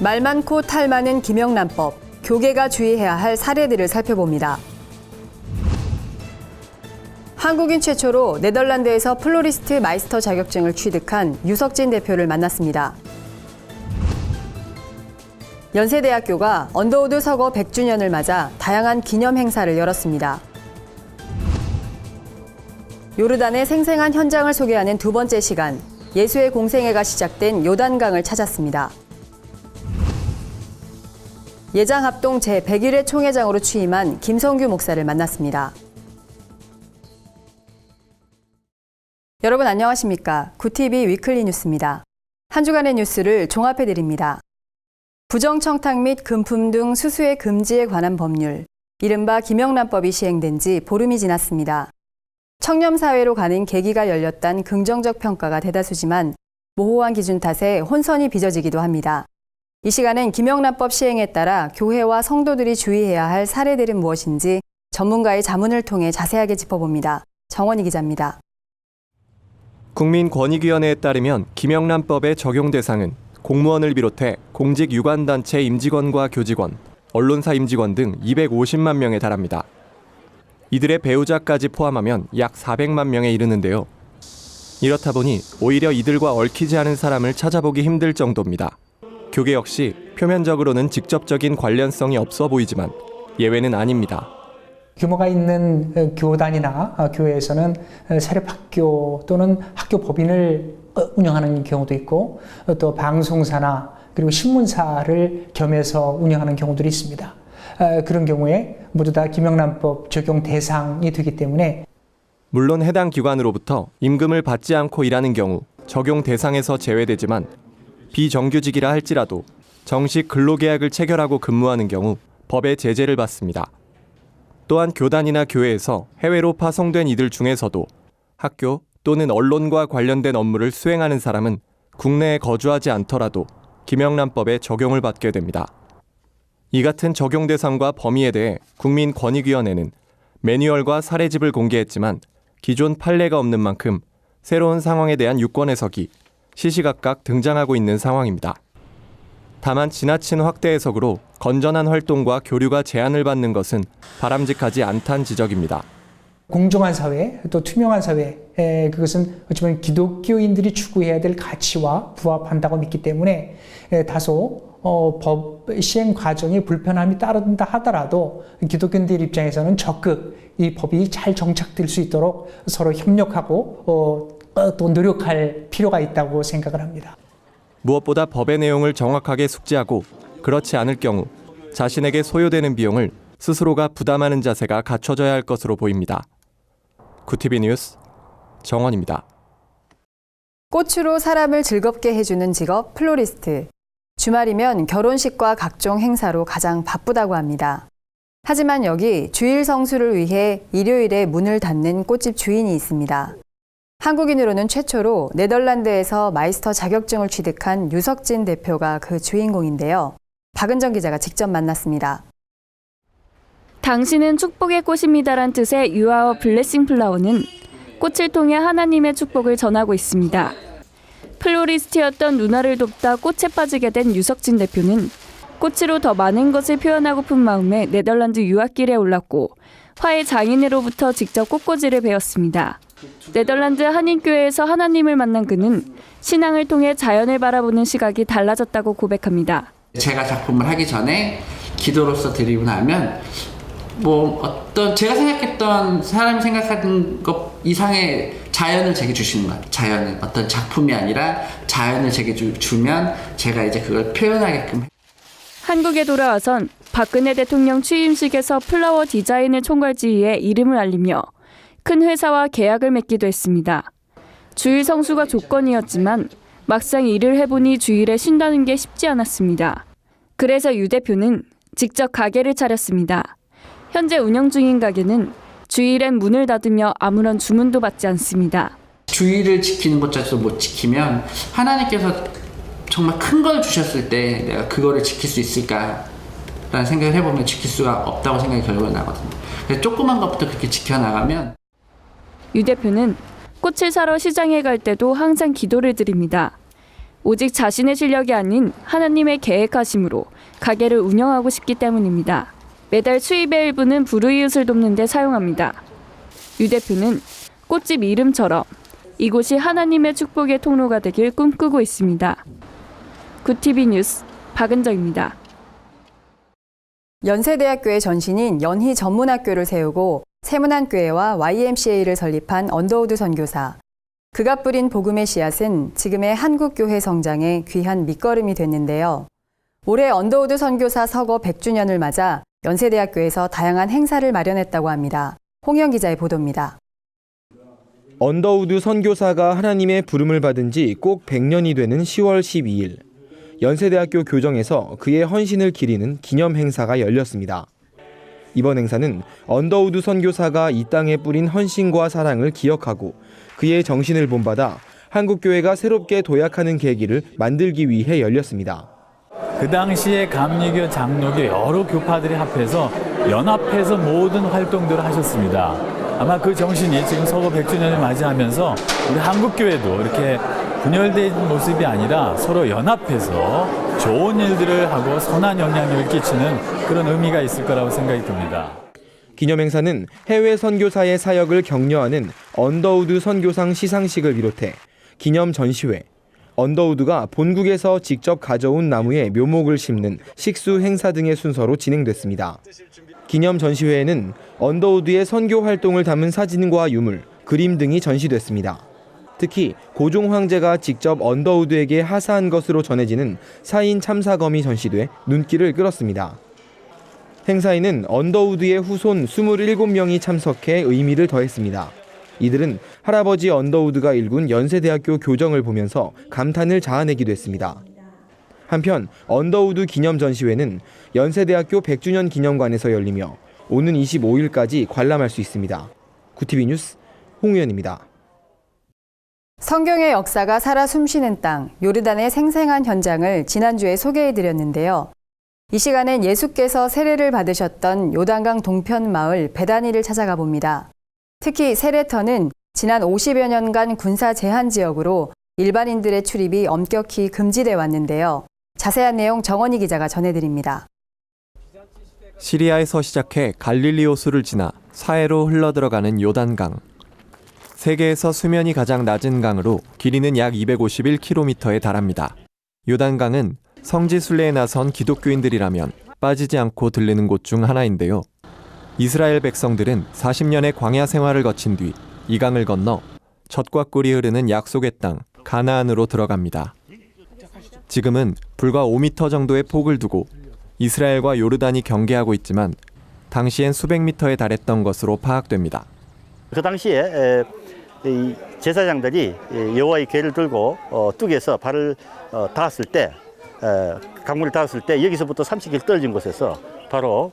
말 많고 탈 많은 김영란법, 교계가 주의해야 할 사례들을 살펴봅니다. 한국인 최초로 네덜란드에서 플로리스트 마이스터 자격증을 취득한 유석진 대표를 만났습니다. 연세대학교가 언더우드 서거 100주년을 맞아 다양한 기념 행사를 열었습니다. 요르단의 생생한 현장을 소개하는 두 번째 시간, 예수의 공생애가 시작된 요단강을 찾았습니다. 예장합동 제101회 총회장으로 취임한 김성규 목사를 만났습니다. 여러분 안녕하십니까? 구TV 위클리 뉴스입니다. 한 주간의 뉴스를 종합해드립니다. 부정청탁 및 금품 등 수수의 금지에 관한 법률, 이른바 김영란법이 시행된 지 보름이 지났습니다. 청렴사회로 가는 계기가 열렸다는 긍정적 평가가 대다수지만 모호한 기준 탓에 혼선이 빚어지기도 합니다. 이 시간엔 김영란법 시행에 따라 교회와 성도들이 주의해야 할 사례들은 무엇인지 전문가의 자문을 통해 자세하게 짚어봅니다. 정원희 기자입니다. 국민권익위원회에 따르면 김영란법의 적용 대상은 공무원을 비롯해 공직 유관단체 임직원과 교직원, 언론사 임직원 등 250만 명에 달합니다. 이들의 배우자까지 포함하면 약 400만 명에 이르는데요. 이렇다 보니 오히려 이들과 얽히지 않은 사람을 찾아보기 힘들 정도입니다. 교계 역시 표면적으로는 직접적인 관련성이 없어 보이지만 예외는 아닙니다. 규모가 있는 교단이나 교회에서는 사립학교 또는 학교 법인을 운영하는 경우도 있고 또 방송사나 그리고 신문사를 겸해서 운영하는 경우들이 있습니다. 그런 경우에 모두 다 김영란법 적용 대상이 되기 때문에 물론 해당 기관으로부터 임금을 받지 않고 일하는 경우 적용 대상에서 제외되지만 비정규직이라 할지라도 정식 근로계약을 체결하고 근무하는 경우 법의 제재를 받습니다. 또한 교단이나 교회에서 해외로 파송된 이들 중에서도 학교 또는 언론과 관련된 업무를 수행하는 사람은 국내에 거주하지 않더라도 김영란법에 적용을 받게 됩니다. 이 같은 적용 대상과 범위에 대해 국민권익위원회는 매뉴얼과 사례집을 공개했지만 기존 판례가 없는 만큼 새로운 상황에 대한 유권 해석이 시시각각 등장하고 있는 상황입니다. 다만 지나친 확대 해석으로 건전한 활동과 교류가 제한을 받는 것은 바람직하지 않다는 지적입니다. 공정한 사회, 또 투명한 사회, 그것은 어쩌면 기독교인들이 추구해야 될 가치와 부합한다고 믿기 때문에 다소 법 시행 과정에 불편함이 따른다 하더라도 기독교인들 입장에서는 적극 이 법이 잘 정착될 수 있도록 서로 협력하고 또 노력할 필요가 있다고 생각을 합니다. 무엇보다 법의 내용을 정확하게 숙지하고 그렇지 않을 경우 자신에게 소요되는 비용을 스스로가 부담하는 자세가 갖춰져야 할 것으로 보입니다. 구TV 뉴스 정원입니다. 꽃으로 사람을 즐겁게 해주는 직업 플로리스트. 주말이면 결혼식과 각종 행사로 가장 바쁘다고 합니다. 하지만 여기 주일 성수를 위해 일요일에 문을 닫는 꽃집 주인이 있습니다. 한국인으로는 최초로 네덜란드에서 마이스터 자격증을 취득한 유석진 대표가 그 주인공인데요. 박은정 기자가 직접 만났습니다. 당신은 축복의 꽃입니다란 뜻의 You are a blessing flower는 꽃을 통해 하나님의 축복을 전하고 있습니다. 플로리스트였던 누나를 돕다 꽃에 빠지게 된 유석진 대표는 꽃으로 더 많은 것을 표현하고픈 마음에 네덜란드 유학길에 올랐고 화훼 장인으로부터 직접 꽃꽂이를 배웠습니다. 네덜란드 한인교회에서 하나님을 만난 그는 신앙을 통해 자연을 바라보는 시각이 달라졌다고 고백합니다. 제가 작품을 하기 전에 기도로서 드리고 나면 어떤 제가 생각했던 사람이 생각하는 것 이상의 자연을 제게 주시는 것 같아요. 자연을 어떤 작품이 아니라 자연을 제게 주면 제가 이제 그걸 표현하게끔. 한국에 돌아와선 박근혜 대통령 취임식에서 플라워 디자인을 총괄지휘해 이름을 알리며 큰 회사와 계약을 맺기도 했습니다. 주일 성수가 조건이었지만 막상 일을 해보니 주일에 쉰다는 게 쉽지 않았습니다. 그래서 유 대표는 직접 가게를 차렸습니다. 현재 운영 중인 가게는 주일엔 문을 닫으며 아무런 주문도 받지 않습니다. 주일을 지키는 것조차도 못 지키면 하나님께서 정말 큰 걸 주셨을 때 내가 그거를 지킬 수 있을까라는 생각을 해보면 지킬 수가 없다고 생각이 결국은 나거든요. 그래서 조그만 것부터 그렇게 지켜나가면. 유 대표는 꽃을 사러 시장에 갈 때도 항상 기도를 드립니다. 오직 자신의 실력이 아닌 하나님의 계획하심으로 가게를 운영하고 싶기 때문입니다. 매달 수입의 일부는 불우이웃을 돕는 데 사용합니다. 유 대표는 꽃집 이름처럼 이곳이 하나님의 축복의 통로가 되길 꿈꾸고 있습니다. 굿TV 뉴스 박은정입니다. 연세대학교의 전신인 연희전문학교를 세우고 세문안교회와 YMCA를 설립한 언더우드 선교사. 그가 뿌린 복음의 씨앗은 지금의 한국교회 성장의 귀한 밑거름이 됐는데요. 올해 언더우드 선교사 서거 100주년을 맞아 연세대학교에서 다양한 행사를 마련했다고 합니다. 홍영 기자의 보도입니다. 언더우드 선교사가 하나님의 부름을 받은 지 꼭 100년이 되는 10월 12일 연세대학교 교정에서 그의 헌신을 기리는 기념 행사가 열렸습니다. 이번 행사는 언더우드 선교사가 이 땅에 뿌린 헌신과 사랑을 기억하고 그의 정신을 본받아 한국교회가 새롭게 도약하는 계기를 만들기 위해 열렸습니다. 그 당시에 감리교, 장로교 여러 교파들이 합해서 연합해서 모든 활동들을 하셨습니다. 아마 그 정신이 지금 서거 100주년을 맞이하면서 우리 한국교회도 이렇게 분열된 모습이 아니라 서로 연합해서 좋은 일들을 하고 선한 영향력을 끼치는 그런 의미가 있을 거라고 생각이 듭니다. 기념행사는 해외 선교사의 사역을 격려하는 언더우드 선교상 시상식을 비롯해 기념 전시회, 언더우드가 본국에서 직접 가져온 나무에 묘목을 심는 식수 행사 등의 순서로 진행됐습니다. 기념 전시회에는 언더우드의 선교 활동을 담은 사진과 유물, 그림 등이 전시됐습니다. 특히 고종 황제가 직접 언더우드에게 하사한 것으로 전해지는 사인 참사검이 전시돼 눈길을 끌었습니다. 행사에는 언더우드의 후손 27명이 참석해 의미를 더했습니다. 이들은 할아버지 언더우드가 일군 연세대학교 교정을 보면서 감탄을 자아내기도 했습니다. 한편 언더우드 기념 전시회는 연세대학교 100주년 기념관에서 열리며 오는 25일까지 관람할 수 있습니다. 굿TV 뉴스 홍우연입니다. 성경의 역사가 살아 숨쉬는 땅, 요르단의 생생한 현장을 지난주에 소개해드렸는데요. 이 시간엔 예수께서 세례를 받으셨던 요단강 동편 마을 베다니를 찾아가 봅니다. 특히 세례터는 지난 50여 년간 군사 제한 지역으로 일반인들의 출입이 엄격히 금지돼 왔는데요. 자세한 내용 정원희 기자가 전해드립니다. 시리아에서 시작해 갈릴리 호수를 지나 사해로 흘러들어가는 요단강. 세계에서 수면이 가장 낮은 강으로 길이는 약 251km에 달합니다. 요단강은 성지 순례에 나선 기독교인들이라면 빠지지 않고 들르는 곳 중 하나인데요. 이스라엘 백성들은 40년의 광야 생활을 거친 뒤 이 강을 건너 젖과 꿀이 흐르는 약속의 땅 가나안으로 들어갑니다. 지금은 불과 5m 정도의 폭을 두고 이스라엘과 요르단이 경계하고 있지만 당시엔 수백 미터에 달했던 것으로 파악됩니다. 그 당시에 제사장들이 여호와의 궤를 들고 뚝에서 발을 닿았을 때 강물을 닿았을 때 여기서부터 30길 떨어진 곳에서 바로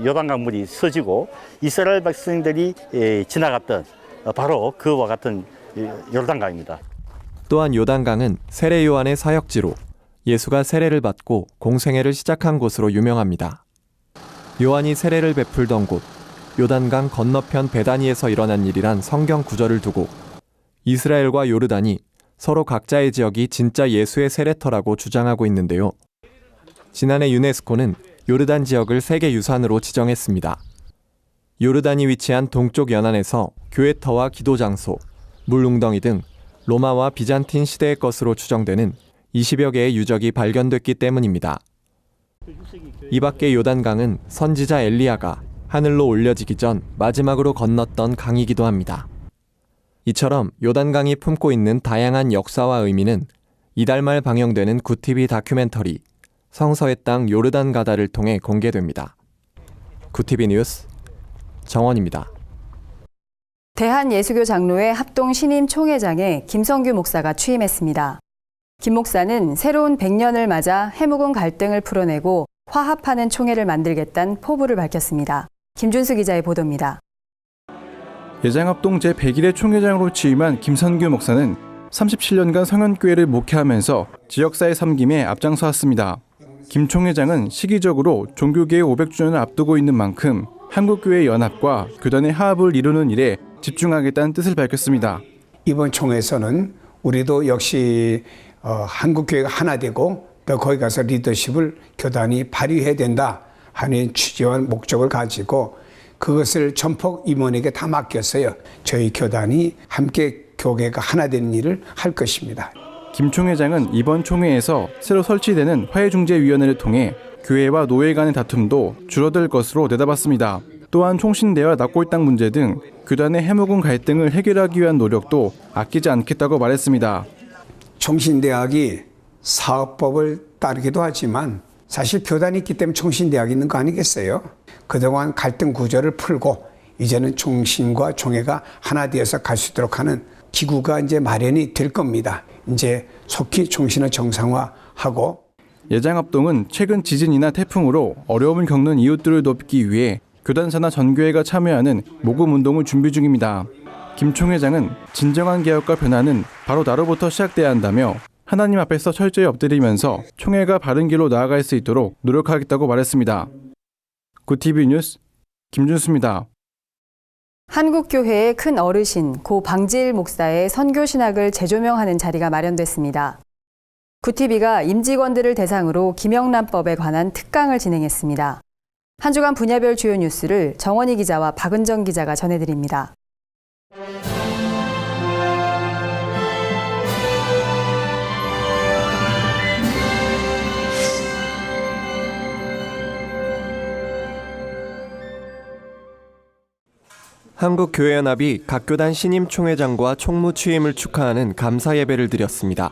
요단강 물이 서지고 이스라엘 백성들이 지나갔던 바로 그와 같은 요단강입니다. 또한 요단강은 세례 요한의 사역지로 예수가 세례를 받고 공생애를 시작한 곳으로 유명합니다. 요한이 세례를 베풀던 곳, 요단강 건너편 베다니에서 일어난 일이란 성경 구절을 두고 이스라엘과 요르단이 서로 각자의 지역이 진짜 예수의 세례터라고 주장하고 있는데요. 지난해 유네스코는 요르단 지역을 세계유산으로 지정했습니다. 요르단이 위치한 동쪽 연안에서 교회터와 기도장소, 물웅덩이 등 로마와 비잔틴 시대의 것으로 추정되는 20여 개의 유적이 발견됐기 때문입니다. 이 밖에 요단강은 선지자 엘리야가 하늘로 올려지기 전 마지막으로 건넜던 강이기도 합니다. 이처럼 요단강이 품고 있는 다양한 역사와 의미는 이달 말 방영되는 굿TV 다큐멘터리 성서의 땅 요르단 가다를 통해 공개됩니다. 굿TV 뉴스 정원입니다. 대한예수교 장로회 합동 신임 총회장에 김성규 목사가 취임했습니다. 김 목사는 새로운 100년을 맞아 해묵은 갈등을 풀어내고 화합하는 총회를 만들겠다는 포부를 밝혔습니다. 김준수 기자의 보도입니다. 예장합동 제101회 총회장으로 취임한 김성규 목사는 37년간 성현교회를 목회하면서 지역사회 섬김에 앞장서 왔습니다. 김 총회장은 시기적으로 종교개혁 500주년을 앞두고 있는 만큼 한국교회 연합과 교단의 화합을 이루는 일에 집중하겠다는 뜻을 밝혔습니다. 이번 총회에서는 우리도 역시 한국교회가 하나 되고 또 거기 가서 리더십을 교단이 발휘해야 된다 하는 취지와 목적을 가지고 그것을 전폭 임원에게 다 맡겼어요. 저희 교단이 함께 교회가 하나 되는 일을 할 것입니다. 김 총회장은 이번 총회에서 새로 설치되는 화해중재위원회를 통해 교회와 노예 간의 다툼도 줄어들 것으로 내다봤습니다. 또한 총신대와 납골당 문제 등 교단의 해묵은 갈등을 해결하기 위한 노력도 아끼지 않겠다고 말했습니다. 총신대학이 사업법을 따르기도 하지만 사실 교단이 있기 때문에 총신대학이 있는 거 아니겠어요? 그동안 갈등 구조를 풀고 이제는 총신과 총회가 하나 되어서 갈 수 있도록 하는 기구가 이제 마련이 될 겁니다. 이제 속히 총신을 정상화하고 예장합동은 최근 지진이나 태풍으로 어려움을 겪는 이웃들을 돕기 위해 교단사나 전교회가 참여하는 모금 운동을 준비 중입니다. 김 총회장은 진정한 개혁과 변화는 바로 나로부터 시작돼야 한다며 하나님 앞에서 철저히 엎드리면서 총회가 바른 길로 나아갈 수 있도록 노력하겠다고 말했습니다. 구TV 뉴스 김준수입니다. 한국교회의 큰 어르신 고 방지일 목사의 선교 신학을 재조명하는 자리가 마련됐습니다. 구TV가 임직원들을 대상으로 김영란법에 관한 특강을 진행했습니다. 한 주간 분야별 주요 뉴스를 정원희 기자와 박은정 기자가 전해드립니다. 한국교회연합이 각 교단 신임 총회장과 총무 취임을 축하하는 감사 예배를 드렸습니다.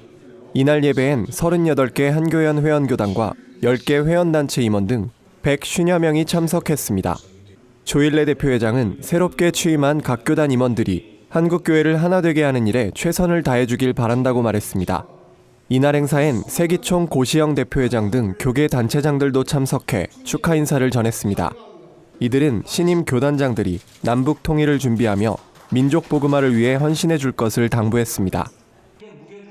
이날 예배엔 38개 한교연 회원교단과 10개 회원단체 임원 등 150여 명이 참석했습니다. 조일래 대표회장은 새롭게 취임한 각 교단 임원들이 한국교회를 하나 되게 하는 일에 최선을 다해주길 바란다고 말했습니다. 이날 행사엔 세기총 고시영 대표회장 등 교계 단체장들도 참석해 축하 인사를 전했습니다. 이들은 신임 교단장들이 남북 통일을 준비하며 민족 복음화를 위해 헌신해 줄 것을 당부했습니다.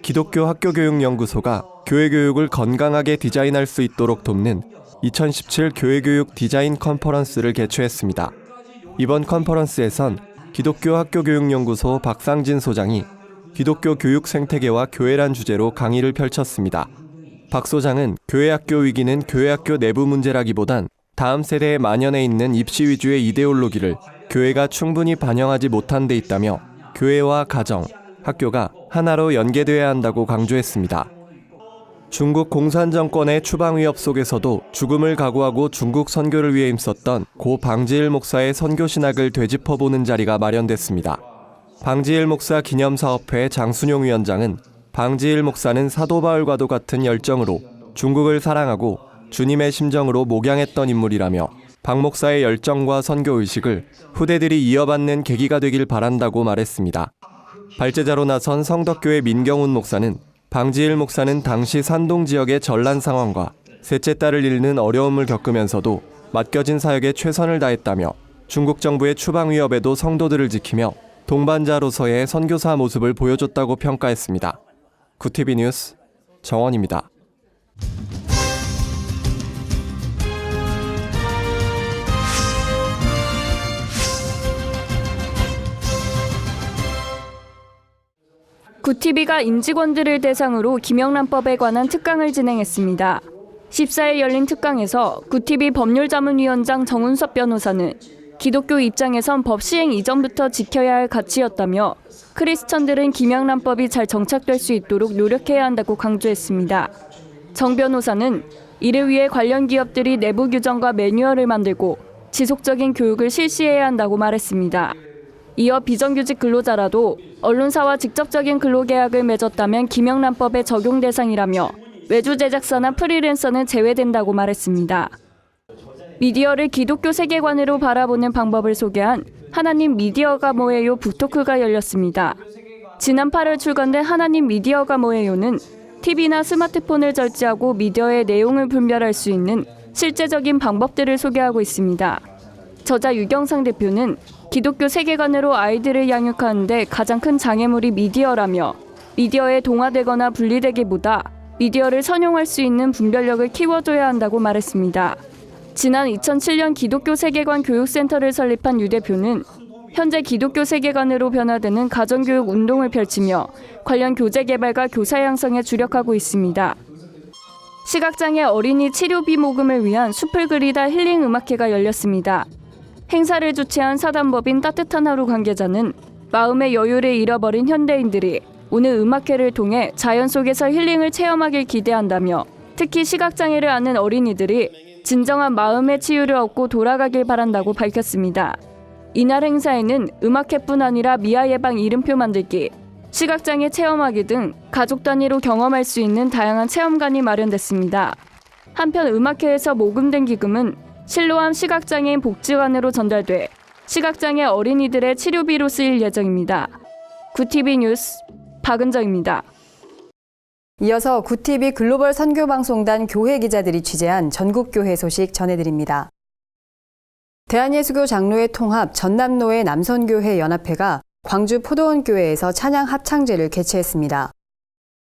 기독교 학교교육연구소가 교회교육을 건강하게 디자인할 수 있도록 돕는 2017 교회교육 디자인 컨퍼런스를 개최했습니다. 이번 컨퍼런스에선 기독교 학교교육연구소 박상진 소장이 기독교 교육 생태계와 교회란 주제로 강의를 펼쳤습니다. 박 소장은 교회학교 위기는 교회학교 내부 문제라기보단 다음 세대에 만연해 있는 입시 위주의 이데올로기를 교회가 충분히 반영하지 못한 데 있다며 교회와 가정, 학교가 하나로 연계되어야 한다고 강조했습니다. 중국 공산정권의 추방 위협 속에서도 죽음을 각오하고 중국 선교를 위해 힘썼던 고 방지일 목사의 선교 신학을 되짚어보는 자리가 마련됐습니다. 방지일 목사 기념사업회 장순용 위원장은 방지일 목사는 사도 바울과도 같은 열정으로 중국을 사랑하고 주님의 심정으로 목양했던 인물이라며 박 목사의 열정과 선교의식을 후대들이 이어받는 계기가 되길 바란다고 말했습니다. 발제자로 나선 성덕교회 민경훈 목사는 방지일 목사는 당시 산동 지역의 전란 상황과 셋째 딸을 잃는 어려움을 겪으면서도 맡겨진 사역에 최선을 다했다며 중국 정부의 추방 위협에도 성도들을 지키며 동반자로서의 선교사 모습을 보여줬다고 평가했습니다. 구TV 뉴스 정원입니다. 구TV가 임직원들을 대상으로 김영란법에 관한 특강을 진행했습니다. 14일 열린 특강에서 구TV 법률자문위원장 정운섭 변호사는 기독교 입장에선 법 시행 이전부터 지켜야 할 가치였다며 크리스천들은 김영란법이 잘 정착될 수 있도록 노력해야 한다고 강조했습니다. 정 변호사는 이를 위해 관련 기업들이 내부 규정과 매뉴얼을 만들고 지속적인 교육을 실시해야 한다고 말했습니다. 이어 비정규직 근로자라도 언론사와 직접적인 근로계약을 맺었다면 김영란법의 적용 대상이라며 외주 제작사나 프리랜서는 제외된다고 말했습니다. 미디어를 기독교 세계관으로 바라보는 방법을 소개한 하나님 미디어가 뭐예요 북토크가 열렸습니다. 지난 8월 출간된 하나님 미디어가 뭐예요는 TV나 스마트폰을 절제하고 미디어의 내용을 분별할 수 있는 실제적인 방법들을 소개하고 있습니다. 저자 유경상 대표는 기독교 세계관으로 아이들을 양육하는데 가장 큰 장애물이 미디어라며 미디어에 동화되거나 분리되기보다 미디어를 선용할 수 있는 분별력을 키워줘야 한다고 말했습니다. 지난 2007년 기독교 세계관 교육센터를 설립한 유 대표는 현재 기독교 세계관으로 변화되는 가정교육 운동을 펼치며 관련 교재 개발과 교사 양성에 주력하고 있습니다. 시각장애 어린이 치료비 모금을 위한 숲을 그리다 힐링 음악회가 열렸습니다. 행사를 주최한 사단법인 따뜻한 하루 관계자는 마음의 여유를 잃어버린 현대인들이 오늘 음악회를 통해 자연 속에서 힐링을 체험하길 기대한다며 특히 시각장애를 앓는 어린이들이 진정한 마음의 치유를 얻고 돌아가길 바란다고 밝혔습니다. 이날 행사에는 음악회뿐 아니라 미아 예방 이름표 만들기, 시각장애 체험하기 등 가족 단위로 경험할 수 있는 다양한 체험관이 마련됐습니다. 한편 음악회에서 모금된 기금은 실로암 시각장애인 복지관으로 전달돼 시각장애 어린이들의 치료비로 쓰일 예정입니다. 구TV 뉴스 박은정입니다. 이어서 구TV 글로벌 선교방송단 교회 기자들이 취재한 전국교회 소식 전해드립니다. 대한예수교 장로회 통합 전남노회 남선교회 연합회가 광주 포도원교회에서 찬양 합창제를 개최했습니다.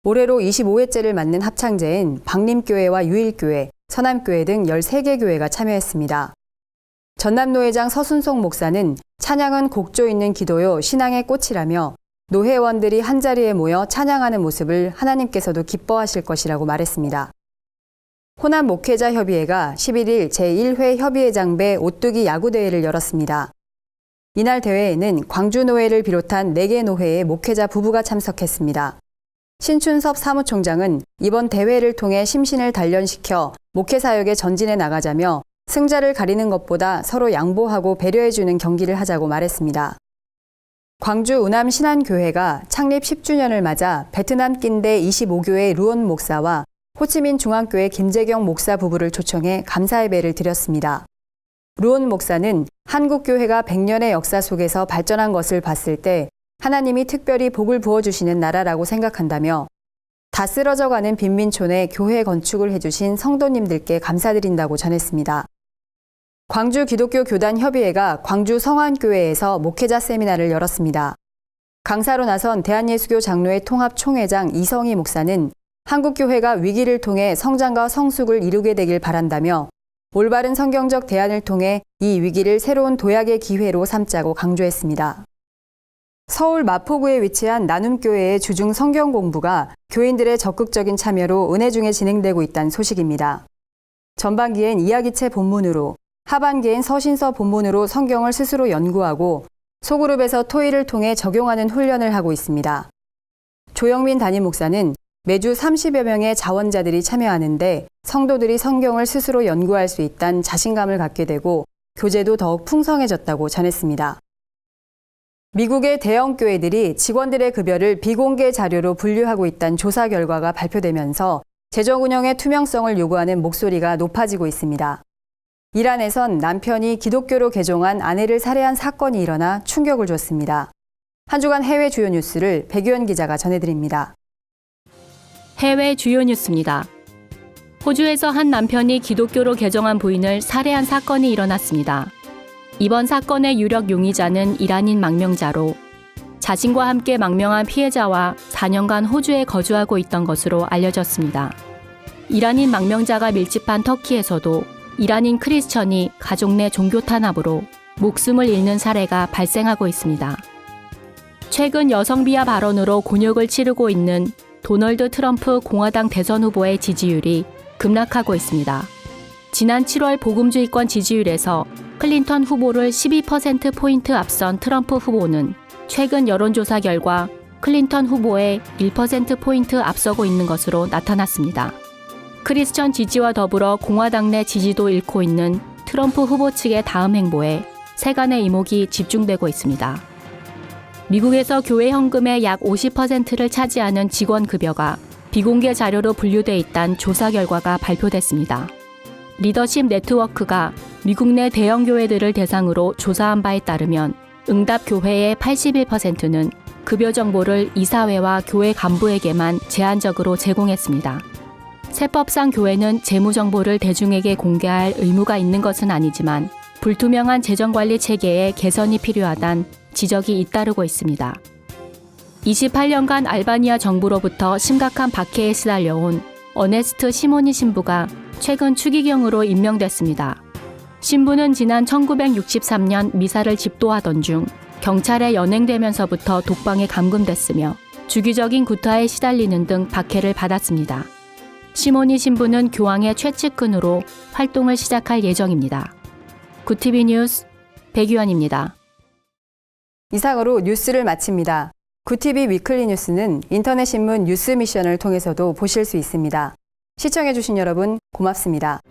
올해로 25회째를 맞는 합창제엔 박림교회와 유일교회, 서남교회 등 13개 교회가 참여했습니다. 전남노회장 서순송 목사는 찬양은 곡조 있는 기도요 신앙의 꽃이라며 노회원들이 한자리에 모여 찬양하는 모습을 하나님께서도 기뻐하실 것이라고 말했습니다. 호남 목회자 협의회가 11일 제1회 협의회장배 오뚜기 야구대회를 열었습니다. 이날 대회에는 광주노회를 비롯한 4개 노회의 목회자 부부가 참석했습니다. 신춘섭 사무총장은 이번 대회를 통해 심신을 단련시켜 목회사역에 전진해 나가자며 승자를 가리는 것보다 서로 양보하고 배려해주는 경기를 하자고 말했습니다. 광주 우남 신안교회가 창립 10주년을 맞아 베트남 낀대 25교회 루온 목사와 호치민 중앙교회 김재경 목사 부부를 초청해 감사예배를 드렸습니다. 루온 목사는 한국교회가 100년의 역사 속에서 발전한 것을 봤을 때 하나님이 특별히 복을 부어주시는 나라라고 생각한다며 다 쓰러져가는 빈민촌에 교회 건축을 해주신 성도님들께 감사드린다고 전했습니다. 광주 기독교 교단 협의회가 광주 성안교회에서 목회자 세미나를 열었습니다. 강사로 나선 대한예수교 장로회 통합 총회장 이성희 목사는 한국교회가 위기를 통해 성장과 성숙을 이루게 되길 바란다며 올바른 성경적 대안을 통해 이 위기를 새로운 도약의 기회로 삼자고 강조했습니다. 서울 마포구에 위치한 나눔교회의 주중 성경 공부가 교인들의 적극적인 참여로 은혜 중에 진행되고 있다는 소식입니다. 전반기엔 이야기체 본문으로, 하반기엔 서신서 본문으로 성경을 스스로 연구하고 소그룹에서 토의를 통해 적용하는 훈련을 하고 있습니다. 조영민 담임 목사는 매주 30여 명의 자원자들이 참여하는데 성도들이 성경을 스스로 연구할 수 있다는 자신감을 갖게 되고 교재도 더욱 풍성해졌다고 전했습니다. 미국의 대형 교회들이 직원들의 급여를 비공개 자료로 분류하고 있다는 조사 결과가 발표되면서 재정 운영의 투명성을 요구하는 목소리가 높아지고 있습니다. 이란에선 남편이 기독교로 개종한 아내를 살해한 사건이 일어나 충격을 줬습니다. 한 주간 해외 주요 뉴스를 백유연 기자가 전해드립니다. 해외 주요 뉴스입니다. 호주에서 한 남편이 기독교로 개종한 부인을 살해한 사건이 일어났습니다. 이번 사건의 유력 용의자는 이란인 망명자로 자신과 함께 망명한 피해자와 4년간 호주에 거주하고 있던 것으로 알려졌습니다. 이란인 망명자가 밀집한 터키에서도 이란인 크리스천이 가족 내 종교 탄압으로 목숨을 잃는 사례가 발생하고 있습니다. 최근 여성 비하 발언으로 곤욕을 치르고 있는 도널드 트럼프 공화당 대선 후보의 지지율이 급락하고 있습니다. 지난 7월 복음주의권 지지율에서 클린턴 후보를 12%포인트 앞선 트럼프 후보는 최근 여론조사 결과 클린턴 후보에 1%포인트 앞서고 있는 것으로 나타났습니다. 크리스천 지지와 더불어 공화당 내 지지도 잃고 있는 트럼프 후보 측의 다음 행보에 세간의 이목이 집중되고 있습니다. 미국에서 교회 현금의 약 50%를 차지하는 직원 급여가 비공개 자료로 분류돼 있다는 조사 결과가 발표됐습니다. 리더십 네트워크가 미국 내 대형 교회들을 대상으로 조사한 바에 따르면 응답 교회의 81%는 급여 정보를 이사회와 교회 간부에게만 제한적으로 제공했습니다. 세법상 교회는 재무 정보를 대중에게 공개할 의무가 있는 것은 아니지만 불투명한 재정관리 체계의 개선이 필요하다는 지적이 잇따르고 있습니다. 28년간 알바니아 정부로부터 심각한 박해에 시달려온 어네스트 시모니 신부가 최근 추기경으로 임명됐습니다. 신부는 지난 1963년 미사를 집도하던 중 경찰에 연행되면서부터 독방에 감금됐으며 주기적인 구타에 시달리는 등 박해를 받았습니다. 시모니 신부는 교황의 최측근으로 활동을 시작할 예정입니다. 구티비 뉴스 백유환입니다. 이상으로 뉴스를 마칩니다. 구티비 위클리 뉴스는 인터넷 신문 뉴스 미션을 통해서도 보실 수 있습니다. 시청해주신 여러분 고맙습니다.